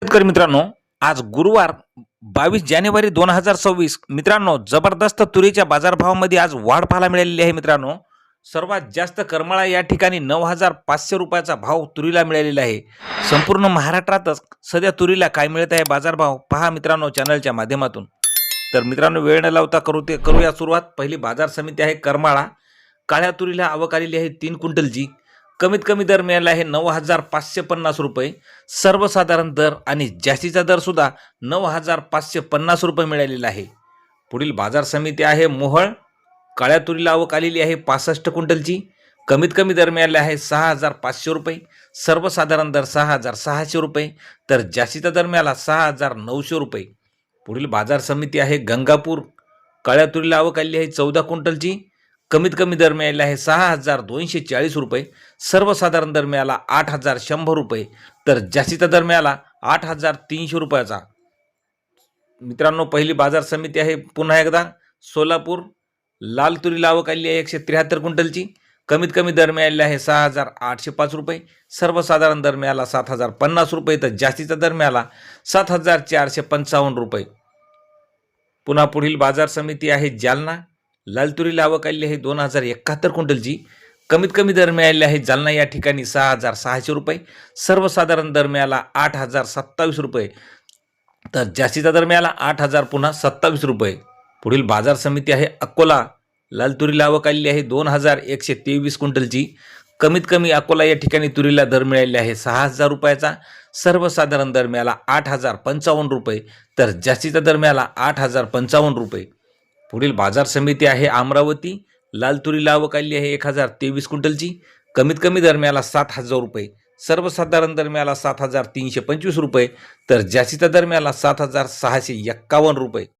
शेतकरी मित्रांनो, आज गुरुवार 22 जानेवारी 2026 मित्रांनो, जबरदस्त तुरीच्या बाजारभावामध्ये आज वाढ पाहायला मिळालेली आहे. मित्रांनो, सर्वात जास्त करमाळा या ठिकाणी 9,500 रुपयाचा भाव तुरीला मिळालेला आहे. संपूर्ण महाराष्ट्रातच सध्या तुरीला काय मिळत आहे बाजारभाव पहा मित्रांनो चॅनलच्या माध्यमातून. तर मित्रांनो, वेळ न लावता करूया सुरुवात. पहिली बाजार समिती आहे करमाळा. काळ्या तुरीला आवक आलेली आहे 3 क्विंटलची. कमीत कमी दर मिळाला आहे 9,550 रुपये. सर्वसाधारण दर आणि जास्तीचा दर सुद्धा 9,550 रुपये मिळालेला आहे. पुढील बाजार समिती आहे मोहोळ. काळ्या तुरीला आवक आलेली आहे 65 क्विंटलची. कमीत कमी दर मिळाला आहे 6,500 रुपये. सर्वसाधारण दर 6,600 रुपये. तर जास्तीचा दर मिळाला 6,900 रुपये. पुढील बाजार समिती आहे गंगापूर. काळ्या तुरीला आवक आलेली आहे 14 क्विंटलची. कमीत कमी दर मिळाला आहे 6,240 रुपये. सर्वसाधारण दर मिळाला 8,100 रुपये. तर जास्तीचा दर मिळाला 8,300 रुपयाचा. मित्रांनो, पहिली बाजार समिती आहे पुन्हा एकदा सोलापूर. लाल तुरीला आवक आलेली आहे 173 क्विंटलची. कमीत कमी दर मिळालेला आहे 6,805 रुपये. सर्वसाधारण दर मिळाला 7,050 रुपये. तर जास्तीचा दर मिळाला 7,455 रुपये. पुन्हा पुढील बाजार समिती आहे जालना. लाल तुरीला आवक आलेली आहे 2,071 क्विंटलची. कमीत कमी दर मिळालेला आहे जालना या ठिकाणी 6,600 रुपये. सर्वसाधारण दर मिळाला 8,027 रुपये. तर जास्तीचा दर मिळाला 8,027 रुपये. पुढील बाजार समिती आहे अकोला. लाल तुरीला आवक आलेली आहे 2,123 क्विंटलची. कमीत कमी अकोला या ठिकाणी तुरीला दर मिळालेला आहे 6,000 रुपयाचा. सर्वसाधारण दर मिळाला 8,055 रुपये. तर जास्तीचा दर मिळाला 8,055 रुपये. पुढील बाजार समिती आहे अमरावती. लाल तुरीला आवक आलेली आहे 1,023 क्विंटलची. कमीत कमी दर मिळाला 7,000 रुपये. सर्वसाधारण दर मिळाला 7,325 रुपये. तर जास्तीचा दर मिळाला 7,651 रुपये.